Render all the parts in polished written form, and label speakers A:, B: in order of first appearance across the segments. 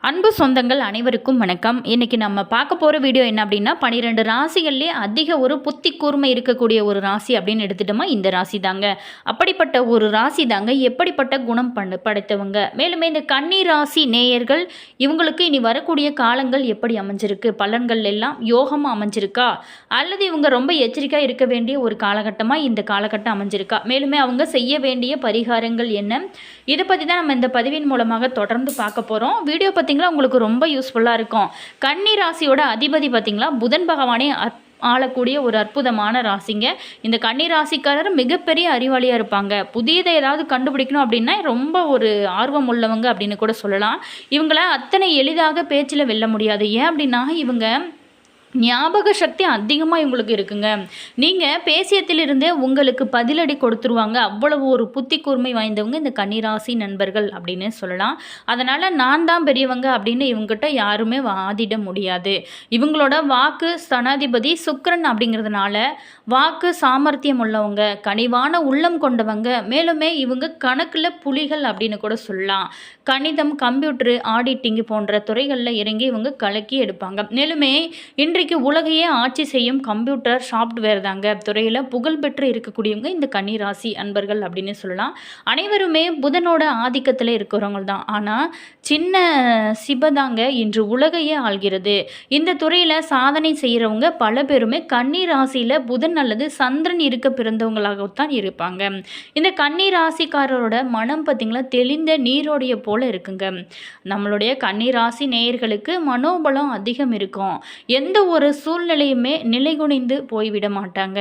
A: அன்பு சொந்தங்கள் அனைவருக்கும் வணக்கம். இன்னைக்கு நம்ம பார்க்க போகிற வீடியோ என்ன அப்படின்னா 12 ராசிகள்லேயே அதிக ஒரு புத்தி கூர்மை இருக்கக்கூடிய ஒரு ராசி அப்படின்னு எடுத்துட்டோமா இந்த ராசி தாங்க. அப்படிப்பட்ட ஒரு ராசி தாங்க எப்படிப்பட்ட குணம் படைத்தவங்க. மேலுமே இந்த கன்னி ராசி நேயர்கள் இவங்களுக்கு இனி வரக்கூடிய காலங்கள் எப்படி அமைஞ்சிருக்கு, பலன்கள் எல்லாம் யோகமாக அமைஞ்சிருக்கா அல்லது இவங்க ரொம்ப எச்சரிக்கையாக இருக்க வேண்டிய ஒரு காலகட்டமாக இந்த காலகட்டம் அமைஞ்சிருக்கா, மேலுமே அவங்க செய்ய வேண்டிய பரிகாரங்கள் என்ன, இதை பற்றி தான் நம்ம இந்த பதிவின் மூலமாக தொடர்ந்து பார்க்க போகிறோம். வீடியோ பார்த்தீங்களா உங்களுக்கு ரொம்ப யூஸ்ஃபுல்லாக இருக்கும். கன்னி ராசியோட அதிபதி பார்த்தீங்களா புதன் பகவானே ஆளக்கூடிய ஒரு அற்புதமான ராசிங்க. இந்த கன்னி ராசிக்காரர் மிகப்பெரிய அறிவாளியாக இருப்பாங்க. புதியதை ஏதாவது கண்டுபிடிக்கணும் அப்படின்னா ரொம்ப ஒரு ஆர்வம் உள்ளவங்க அப்படின்னு கூட சொல்லலாம். இவங்கள அத்தனை எளிதாக பேச்சில் வெல்ல முடியாது. ஏன் அப்படின்னா இவங்க ஞாபக சக்தி அதிகமாக இவங்களுக்கு இருக்குங்க. நீங்கள் பேசியத்திலிருந்தே உங்களுக்கு பதிலடி கொடுத்துருவாங்க. அவ்வளவு ஒரு புத்தி கூர்மை வாய்ந்தவங்க இந்த கன்னிராசி நண்பர்கள் அப்படின்னு சொல்லலாம். அதனால் நான் தான் பெரியவங்க அப்படின்னு இவங்ககிட்ட யாருமே வாதிட முடியாது. இவங்களோட வாக்கு ஸ்தானாதிபதி சுக்கிரன் அப்படிங்கிறதுனால வாக்கு சாமர்த்தியம் உள்ளவங்க, கனிவான உள்ளம் கொண்டவங்க. மேலுமே இவங்க கணக்கில் புலிகள் அப்படின்னு கூட சொல்லலாம். கணிதம், கம்ப்யூட்டரு, ஆடிட்டிங் போன்ற துறைகளில் இறங்கி இவங்க கலக்கி எடுப்பாங்க. மேலுமே இன்றைக்கு உலகையே ஆட்சி செய்யும் கம்ப்யூட்டர் சாஃப்ட்வேர் தாங்க துறையில் புகழ்பெற்று இருக்கக்கூடியவங்க இந்த கன்னிராசி அன்பர்கள் அப்படின்னு சொல்லலாம். அனைவருமே புதனோட ஆதிக்கத்தில் இருக்கிறவங்க தான். ஆனால் சின்ன சிபதாங்க இன்று உலகையே ஆள்கிறது. இந்த துறையில் சாதனை செய்கிறவங்க பல பேருமே கன்னிராசியில் புதன் அல்லது சந்திரன் இருக்க பிறந்தவங்களாகத்தான் இருப்பாங்க. இந்த கன்னிராசிக்காரரோட மனம் பார்த்திங்களா தெளிந்த நீரோடைய போல இருக்குங்க. நம்மளுடைய கன்னிராசி நேயர்களுக்கு மனோபலம் அதிகம் இருக்கும். எந்த ஒரு சூழ்நிலையுமே நிலைகுனிந்து போய்விட மாட்டாங்க.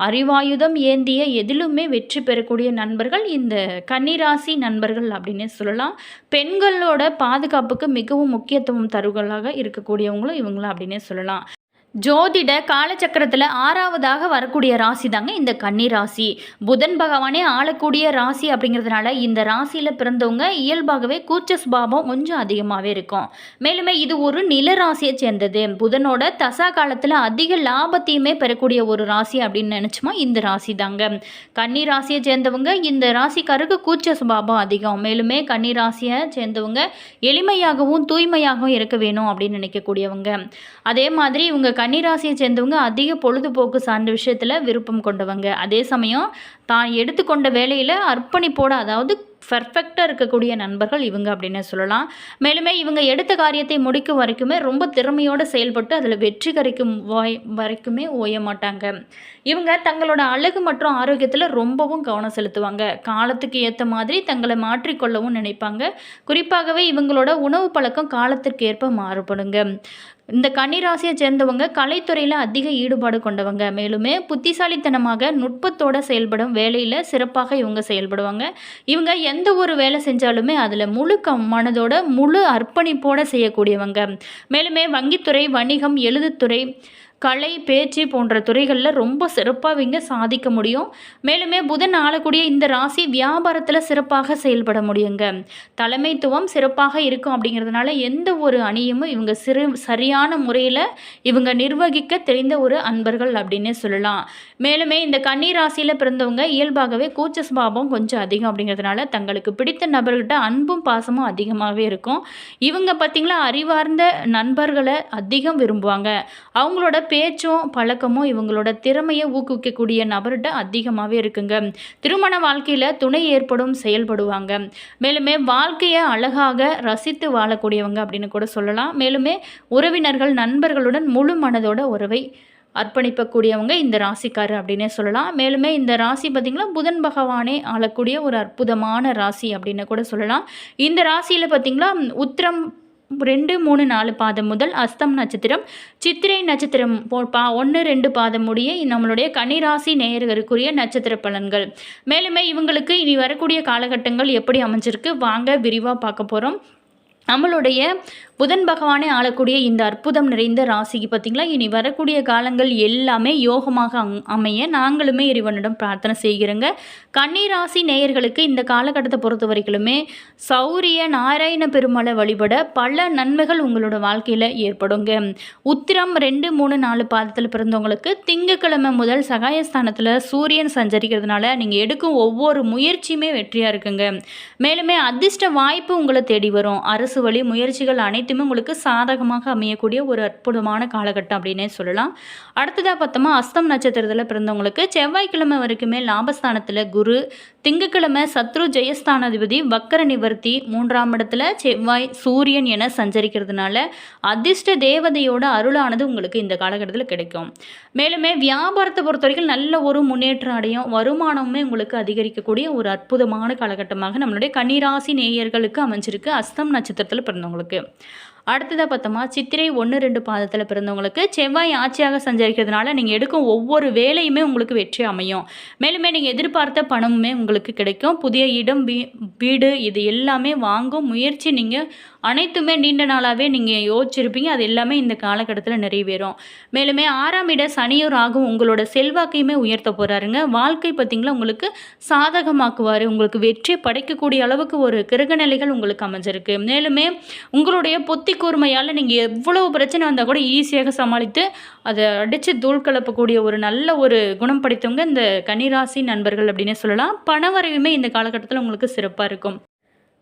A: அறிவாயுதம் ஏந்திய எதிலுமே வெற்றி பெறக்கூடிய நண்பர்கள் இந்த கன்னிராசி நண்பர்கள் அப்படின்னு சொல்லலாம். பெண்களோட பாதுகாப்புக்கு மிகவும் முக்கியத்துவம் தருவர்களாக இருக்கக்கூடியவங்களும் இவங்களும் அப்படின்னு சொல்லலாம். ஜோதிட காலச்சக்கரத்தில் 6வதாக வரக்கூடிய ராசி தாங்க இந்த கன்னி ராசி. புதன் பகவானே ஆளக்கூடிய ராசி அப்படிங்கிறதுனால இந்த ராசியில் பிறந்தவங்க இயல்பாகவே கூச்ச சுபாவம் கொஞ்சம் அதிகமாகவே இருக்கும். மேலுமே இது ஒரு நில ராசியை சேர்ந்தது. புதனோட தசா காலத்தில் அதிக லாபத்தையுமே பெறக்கூடிய ஒரு ராசி அப்படின்னு நினச்சோமா இந்த ராசி தாங்க. கன்னி ராசியை சேர்ந்தவங்க இந்த ராசிக்காருக்கு கூச்ச சுபாவம் அதிகம். மேலுமே கன்னி ராசியை சேர்ந்தவங்க எளிமையாகவும் தூய்மையாகவும் இருக்க வேணும் அப்படின்னு நினைக்கக்கூடியவங்க. அதே மாதிரி இவங்க கன்னிராசியை சேர்ந்தவங்க அதிக பொழுதுபோக்கு சார்ந்த விஷயத்தில் விருப்பம் கொண்டவங்க. அதே சமயம் தான் எடுத்துக்கொண்ட வேலையில் அர்ப்பணிப்போடு, அதாவது பர்ஃபெக்டாக இருக்கக்கூடிய நண்பர்கள் இவங்க அப்படின்னு சொல்லலாம். மேலுமே இவங்க எடுத்த காரியத்தை முடிக்கும் வரைக்குமே ரொம்ப திறமையோடு செயல்பட்டு அதில் வெற்றி கிடைக்கும் வரைக்குமே ஓய மாட்டாங்க. இவங்க தங்களோட அழகு மற்றும் ஆரோக்கியத்தில் ரொம்பவும் கவனம் செலுத்துவாங்க. காலத்துக்கு ஏற்ற மாதிரி தங்களை மாற்றிக்கொள்ளவும் நினைப்பாங்க. குறிப்பாகவே இவங்களோட உணவு பழக்கம் காலத்திற்கு ஏற்ப மாறுபடுங்க. இந்த கன்னிராசியை சேர்ந்தவங்க கலைத்துறையில் அதிக ஈடுபாடு கொண்டவங்க. மேலுமே புத்திசாலித்தனமாக நுட்பத்தோடு செயல்படும் வேலையில் சிறப்பாக இவங்க செயல்படுவாங்க. இவங்க எந்த ஒரு வேலை செஞ்சாலுமே அதில் முழு மனதோட முழு அர்ப்பணிப்போடு செய்யக்கூடியவங்க. மேலுமே வங்கித்துறை, வணிகம், எழுதுத்துறை, கலை, பேச்சு போன்ற துறைகளில் ரொம்ப சிறப்பாக இவங்க சாதிக்க முடியும். மேலுமே புதன் ஆளக்கூடிய இந்த ராசி வியாபாரத்தில் சிறப்பாக செயல்பட முடியுங்க. தலைமைத்துவம் சிறப்பாக இருக்கும். அப்படிங்கிறதுனால எந்த ஒரு அணியும் இவங்க சரியான முறையில் இவங்க நிர்வகிக்க தெரிந்த ஒரு அன்பர்கள் அப்படின்னே சொல்லலாம். மேலுமே இந்த கன்னி ராசியில் பிறந்தவங்க இயல்பாகவே கூச்ச சுபாவம் கொஞ்சம் அதிகம். அப்படிங்கிறதுனால தங்களுக்கு பிடித்த நபர்கிட்ட அன்பும் பாசமும் அதிகமாகவே இருக்கும். இவங்க பார்த்திங்களா அறிவார்ந்த நண்பர்களை அதிகம் விரும்புவாங்க. அவங்களோட பேச்சும் பழக்கமும் இவங்களோட திறமையை ஊக்குவிக்கக்கூடிய நபர்கிட்ட அதிகமாகவே இருக்குங்க. திருமண வாழ்க்கையில் துணை ஏற்படும் செயல்படுவாங்க. மேலுமே வாழ்க்கையை அழகாக ரசித்து வாழக்கூடியவங்க அப்படின்னு கூட சொல்லலாம். மேலுமே உறவினர்கள், நண்பர்களுடன் முழு மனதோட உறவை அர்ப்பணிக்கக்கூடியவங்க இந்த ராசிக்காரர் அப்படின்னே சொல்லலாம். மேலுமே இந்த ராசி பார்த்திங்கன்னா புதன் பகவானே ஆளக்கூடிய ஒரு அற்புதமான ராசி அப்படின்னு கூட சொல்லலாம். இந்த ராசியில் பார்த்திங்களா உத்திரம் 2, 3, 4 பாதம் முதல் அஸ்தம் நட்சத்திரம், சித்திரை நட்சத்திரம் 1, 2 பாதம் முடிய நம்மளுடைய கன்னிராசி நேயர்களுக்குரிய நட்சத்திர பலன்கள். மேலுமே இவங்களுக்கு இனி வரக்கூடிய காலகட்டங்கள் எப்படி அமைஞ்சிருக்கு வாங்க விரிவாக பார்க்க போகிறோம். நம்மளுடைய புதன் பகவானே ஆளக்கூடிய இந்த அற்புதம் நிறைந்த ராசிக்கு பார்த்திங்களா இனி வரக்கூடிய காலங்கள் எல்லாமே யோகமாக அமைய நாங்களுமே இறைவனிடம் பிரார்த்தனை செய்கிறோங்க. கன்னிராசி நேயர்களுக்கு இந்த காலகட்டத்தை பொறுத்த வரைக்குமே சௌரிய நாராயண பெருமாளை வழிபட பல நன்மைகள் உங்களோட வாழ்க்கையில் ஏற்படுங்க. உத்திரம் 2, 3, 4 பாதத்தில் பிறந்தவங்களுக்கு திங்கட்கிழமை முதல் சகாயஸ்தானத்தில் சூரியன் சஞ்சரிக்கிறதுனால நீங்கள் எடுக்கும் ஒவ்வொரு முயற்சியுமே வெற்றியாக இருக்குங்க. மேலுமே அதிர்ஷ்ட வாய்ப்பு உங்களை தேடி வரும். அரசு அரசு வழி முயற்சிகள் அனைத்துமே உங்களுக்கு சாதகமாக அமையக்கூடிய ஒரு அற்புதமான காலகட்டம் அப்படின்னே சொல்லலாம். அடுத்ததாக பார்த்தோமா, அஸ்தம் நட்சத்திரத்தில் பிறந்தவங்களுக்கு செவ்வாய்க்கிழமை வரைக்குமே லாபஸ்தானத்தில் குரு, திங்கட்கிழமை சத்ரு ஜெயஸ்தானாதிபதி வக்கர நிவர்த்தி, 3ஆம் இடத்துல செவ்வாய் சூரியன் என சஞ்சரிக்கிறதுனால அதிர்ஷ்ட தேவதையோட அருளானது உங்களுக்கு இந்த காலகட்டத்தில் கிடைக்கும். மேலுமே வியாபாரத்தை பொறுத்த வரைக்கும் நல்ல ஒரு முன்னேற்றம் அடையும். வருமானமுமே உங்களுக்கு அதிகரிக்கக்கூடிய ஒரு அற்புதமான காலகட்டமாக நம்மளுடைய கன்னிராசி நேயர்களுக்கு அமைஞ்சிருக்கு அஸ்தம் நட்சத்திரத்தில் பிறந்தவங்களுக்கு. அடுத்ததாக பார்த்தோமா, சித்திரை 1-2 பாதத்தில் பிறந்தவங்களுக்கு செவ்வாய் ஆட்சியாக சஞ்சரிக்கிறதுனால நீங்கள் எடுக்கும் ஒவ்வொரு வேலையுமே உங்களுக்கு வெற்றி அமையும். மேலுமே நீங்கள் எதிர்பார்த்த பணமுமே உங்களுக்கு கிடைக்கும். புதிய இடம், வீடு இது எல்லாமே வாங்கும் முயற்சி நீங்கள் அனைத்துமே நீண்ட நாளாகவே நீங்கள் யோசிச்சிருப்பீங்க. அது எல்லாமே இந்த காலகட்டத்தில் நிறைவேறும். மேலுமே 6ஆம் இட சனியும் ராகும் உங்களோட செல்வாக்கையுமே உயர்த்த போகிறாருங்க. வாழ்க்கை பார்த்திங்களா உங்களுக்கு சாதகமாக்குவார். உங்களுக்கு வெற்றி படைக்கக்கூடிய அளவுக்கு ஒரு கிரகநிலைகள் உங்களுக்கு அமைஞ்சிருக்கு. மேலுமே உங்களுடைய பொத்தி கூர்மையால் நீங்கள் எவ்வளவு பிரச்சனை வந்தால் கூட ஈஸியாக சமாளித்து அதை அடித்து தூள் கலப்பக்கூடிய ஒரு நல்ல ஒரு குணம் படைத்தவங்க இந்த கன்னிராசி நண்பர்கள் அப்படின்னே சொல்லலாம். பணவரவுமே இந்த காலகட்டத்தில் உங்களுக்கு சிறப்பாக இருக்கும்.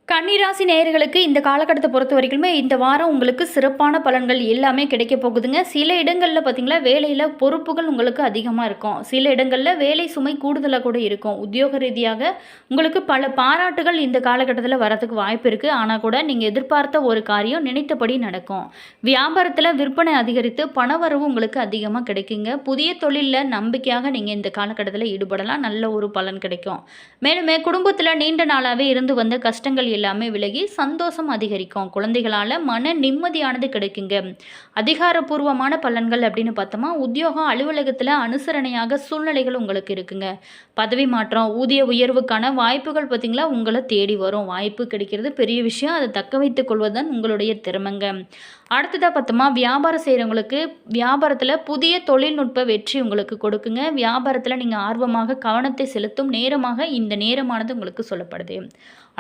A: கன்னிராசி நேயர்களுக்கு இந்த காலகட்டத்தை பொறுத்த வரைக்குமே இந்த வாரம் உங்களுக்கு சிறப்பான பலன்கள் எல்லாமே கிடைக்க போகுதுங்க. சில இடங்களில் பார்த்திங்களா வேலையில் பொறுப்புகள் உங்களுக்கு அதிகமாக இருக்கும். சில இடங்களில் வேலை சுமை கூடுதலாக கூட இருக்கும். உத்தியோக ரீதியாக உங்களுக்கு பல பாராட்டுகள் இந்த காலகட்டத்தில் வரதுக்கு வாய்ப்பு இருக்குது. ஆனால் கூட நீங்கள் எதிர்பார்த்த ஒரு காரியம் நினைத்தபடி நடக்கும். வியாபாரத்தில் விற்பனை அதிகரித்து பணவரவு உங்களுக்கு அதிகமாக கிடைக்குங்க. புதிய தொழிலில் நம்பிக்கையாக நீங்கள் இந்த காலகட்டத்தில் ஈடுபடலாம். நல்ல ஒரு பலன் கிடைக்கும். மேலுமே குடும்பத்தில் நீண்ட நாளாகவே இருந்து வந்த கஷ்டங்கள் எல்லாமே விலகி சந்தோஷம் அதிகரிக்கும். குழந்தைகளால் மன நிம்மதியானது கிடைக்குங்க. அதிகாரப்பூர்வமான பலன்கள் அப்படின்னு பார்த்தோமா, உத்தியோகம் அலுவலகத்தில் அனுசரணையாக சூழ்நிலைகள் உங்களுக்கு இருக்குங்க. பதவி மாற்றம், ஊதிய உயர்வுக்கான வாய்ப்புகள் பார்த்திங்களா உங்களை தேடி வரும். வாய்ப்பு கிடைக்கிறது பெரிய விஷயம். அதை தக்க வைத்துக் கொள்வதுதான் உங்களுடைய திறமைங்க. அடுத்ததாக பார்த்தோமா, வியாபாரம் செய்கிறவங்களுக்கு வியாபாரத்தில் புதிய தொழில்நுட்ப வெற்றி உங்களுக்கு கொடுக்குங்க. வியாபாரத்தில் நீங்கள் ஆர்வமாக கவனத்தை செலுத்தும் நேரமாக இந்த நேரமானது உங்களுக்கு சொல்லப்படுது.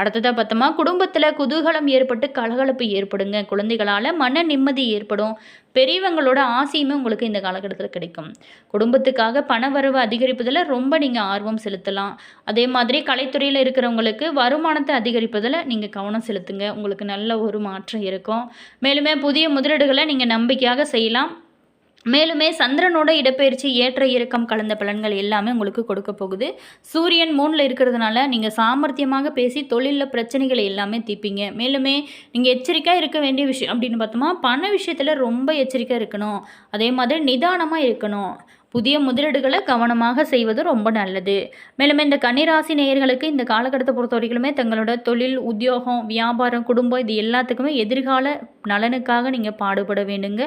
A: அடுத்ததாக பார்த்தோமா, குடும்பத்தில் குதூகலம் ஏற்பட்டு கலகலப்பு ஏற்படுங்க. குழந்தைகளால் மன நிம்மதி ஏற்படும். பெரியவங்களோட ஆசையுமே உங்களுக்கு இந்த காலகட்டத்தில் கிடைக்கும். குடும்பத்துக்காக பண வரவு அதிகரிப்பதில் ரொம்ப நீங்கள் ஆர்வம் செலுத்தலாம். அதே மாதிரி கலைத்துறையில் இருக்கிறவங்களுக்கு வருமானத்தை அதிகரிப்பதில் நீங்கள் கவனம் செலுத்துங்க. உங்களுக்கு நல்ல ஒரு மாற்றம் இருக்கும். மேலுமே புதிய முதலீடுகளை நீங்கள் நம்பிக்கையாக செய்யலாம். மேலுமே சந்திரனோட இடப்பெயர்ச்சி ஏற்ற இறக்கம் கலந்த பலன்கள் எல்லாமே உங்களுக்கு கொடுக்க போகுது. சூரியன் 3ல் இருக்கிறதுனால நீங்கள் சாமர்த்தியமாக பேசி தொழிலில் பிரச்சனைகளை எல்லாமே தீர்ப்பீங்க. மேலுமே நீங்கள் எச்சரிக்கையாக இருக்க வேண்டிய விஷயம் அப்படின்னு பார்த்தோமா, பண விஷயத்தில் ரொம்ப எச்சரிக்கையாக இருக்கணும். அதே மாதிரி நிதானமாக இருக்கணும். புதிய முதலீடுகளை கவனமாக செய்வது ரொம்ப நல்லது. மேலும் இந்த கன்னிராசி நேயர்களுக்கு இந்த காலகட்டத்தை பொறுத்த வரைக்குமே தங்களோட தொழில், உத்தியோகம், வியாபாரம், குடும்பம் இது எல்லாத்துக்குமே எதிர்கால நலனுக்காக நீங்கள் பாடுபட வேண்டுங்க.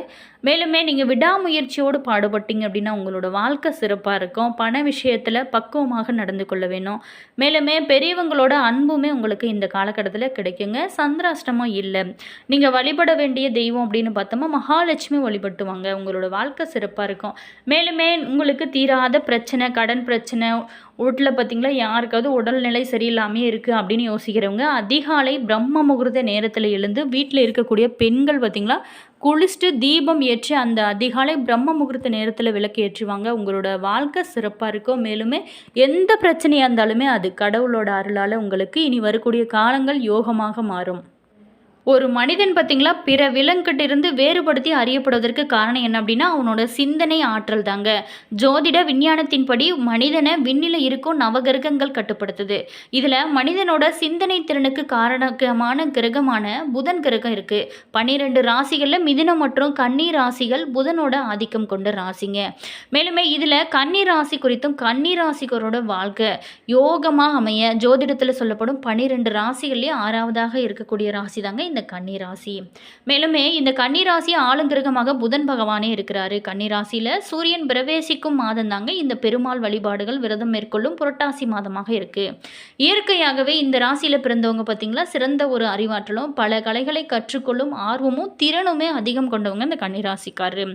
A: மேலுமே நீங்கள் விடாமுயற்சியோடு பாடுபட்டீங்க அப்படின்னா உங்களோட வாழ்க்கை சிறப்பாக இருக்கும். பண விஷயத்தில் பக்குவமாக நடந்து கொள்ள வேணும். மேலுமே பெரியவங்களோட அன்புமே உங்களுக்கு இந்த காலகட்டத்தில் கிடைக்குங்க. சந்திராஷ்டமம் இல்லை. நீங்கள் வழிபட வேண்டிய தெய்வம் அப்படின்னு பார்த்தோமா மகாலட்சுமி வழிபட்டுவாங்க. உங்களோட வாழ்க்கை சிறப்பாக இருக்கும். மேலுமே உங்களுக்கு தீராத பிரச்சனை, கடன் பிரச்சனை, வீட்டில் பார்த்திங்களா யாருக்காவது உடல்நிலை சரியில்லாமே இருக்குது அப்படின்னு யோசிக்கிறவங்க அதிகாலை பிரம்ம முகூர்த்த நேரத்தில் எழுந்து வீட்டில் இருக்கக்கூடிய பெண்கள் பார்த்திங்களா குளிச்சுட்டு தீபம் ஏற்றி அந்த அதிகாலை பிரம்ம முகூர்த்த நேரத்தில் விளக்கு ஏற்றுவாங்க. உங்களோட வாழ்க்கை சிறப்பாக இருக்கும். மேலுமே எந்த பிரச்சனையாக இருந்தாலுமே அது கடவுளோட அருளால் உங்களுக்கு இனி வரக்கூடிய காலங்கள் யோகமாக மாறும். ஒரு மனிதன் பார்த்திங்களா பிற விலங்கிட்ட இருந்து வேறுபடுத்தி அறியப்படுவதற்கு காரணம் என்ன அப்படின்னா அவனோட சிந்தனை ஆற்றல் தாங்க. ஜோதிட விஞ்ஞானத்தின்படி மனிதனை விண்ணில் இருக்கும் நவகிரகங்கள் கட்டுப்படுத்துது. இதில் மனிதனோட சிந்தனை திறனுக்கு காரணமான கிரகமான புதன் கிரகம் இருக்குது. 12 ராசிகளில் மிதுனம் மற்றும் கன்னி ராசிகள் புதனோட ஆதிக்கம் கொண்ட ராசிங்க. மேலுமே இதில் கன்னி ராசி குறித்தும் கன்னி ராசிக்கரோட வாழ்க்கை யோகமாக அமைய ஜோதிடத்தில் சொல்லப்படும் 12 ராசிகள்லேயே 6வதாக இருக்கக்கூடிய ராசி தாங்க இந்த கன்னிராசி. மேலுமே இந்த கன்னிராசி ஆளுங்கிரகமாக புதன் பகவானே இருக்கிறாரு. கன்னிராசியில் சூரியன் பிரவேசிக்கும் மாதம் தாங்க இந்த பெருமாள் வழிபாடுகள் விரதம் மேற்கொள்ளும் புரட்டாசி மாதமாக இருக்கு. இயற்கையாகவே இந்த ராசியில் பிறந்தவங்க பார்த்தீங்களா சிறந்த ஒரு அறிவாற்றலும் பல கலைகளை கற்றுக்கொள்ளும் ஆர்வமும் திறனுமே அதிகம் கொண்டவங்க இந்த கன்னிராசிக்காரரு.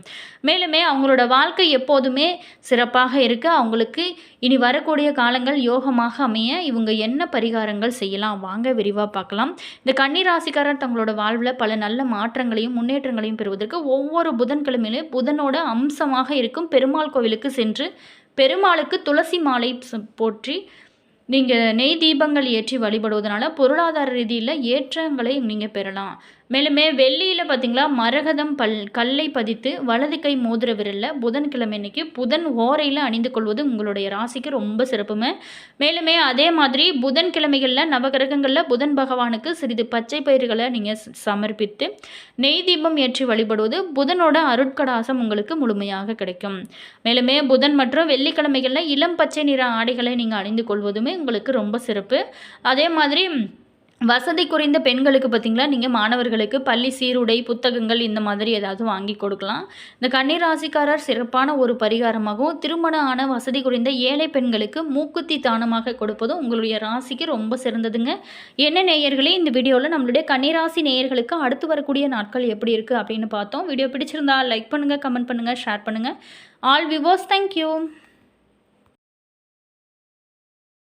A: மேலுமே அவங்களோட வாழ்க்கை எப்போதுமே சிறப்பாக இருக்கு. அவங்களுக்கு இனி வரக்கூடிய காலங்கள் யோகமாக அமைய இவங்க என்ன பரிகாரங்கள் செய்யலாம் வாங்க விரிவாக பார்க்கலாம். இந்த கன்னிராசிக்காரர் தங்களோட வாழ்வில் பல நல்ல மாற்றங்களையும் முன்னேற்றங்களையும் பெறுவதற்கு ஒவ்வொரு புதன்கிழமையிலும் புதனோட அம்சமாக இருக்கும் பெருமாள் கோவிலுக்கு சென்று பெருமாளுக்கு துளசி மாலை போற்றி நீங்கள் நெய் தீபங்கள் ஏற்றி வழிபடுவதனால பொருளாதார ரீதியில் ஏற்றங்களை நீங்கள் பெறலாம். மேலுமே வெள்ளியில் பார்த்தீங்களா மரகதம் கல்லை பதித்து வலது கை மோதிர விரலில் புதன்கிழமை அன்னைக்கு புதன் ஓரையில் அணிந்து கொள்வது உங்களுடைய ராசிக்கு ரொம்ப சிறப்புமே. மேலுமே அதே மாதிரி புதன்கிழமைகளில் நவகிரகங்களில் புதன் பகவானுக்கு சிறிது பச்சை பயிர்களை நீங்கள் சமர்ப்பித்து நெய் தீபம் ஏற்றி வழிபடுவது புதனோட அருட்கடாசம் உங்களுக்கு முழுமையாக கிடைக்கும். மேலுமே புதன் மற்றும் வெள்ளிக்கிழமைகளில் இளம் பச்சை நிற ஆடைகளை நீங்கள் அணிந்து கொள்வதுமே உங்களுக்கு ரொம்ப சிறப்பு. அதே மாதிரி வசதி குறைந்த பெண்களுக்கு பார்த்திங்களா, நீங்கள் மாணவர்களுக்கு பள்ளி சீருடை புத்தகங்கள் இந்த மாதிரி ஏதாவது வாங்கி கொடுக்கலாம். இந்த கன்னிராசிக்காரர் சிறப்பான ஒரு பரிகாரமாகவும் திருமண ஆன வசதி குறைந்த ஏழை பெண்களுக்கு மூக்குத்தி தானமாக கொடுப்பதும் உங்களுடைய ராசிக்கு ரொம்ப சிறந்ததுங்க. என்ன நேயர்களே, இந்த வீடியோவில் நம்மளுடைய கன்னிராசி நேயர்களுக்கு அடுத்து வரக்கூடிய நாட்கள் எப்படி இருக்குது அப்படின்னு பார்த்தோம். வீடியோ பிடிச்சிருந்தா லைக் பண்ணுங்கள், கமெண்ட் பண்ணுங்கள், ஷேர் பண்ணுங்கள். All viewers, thank you.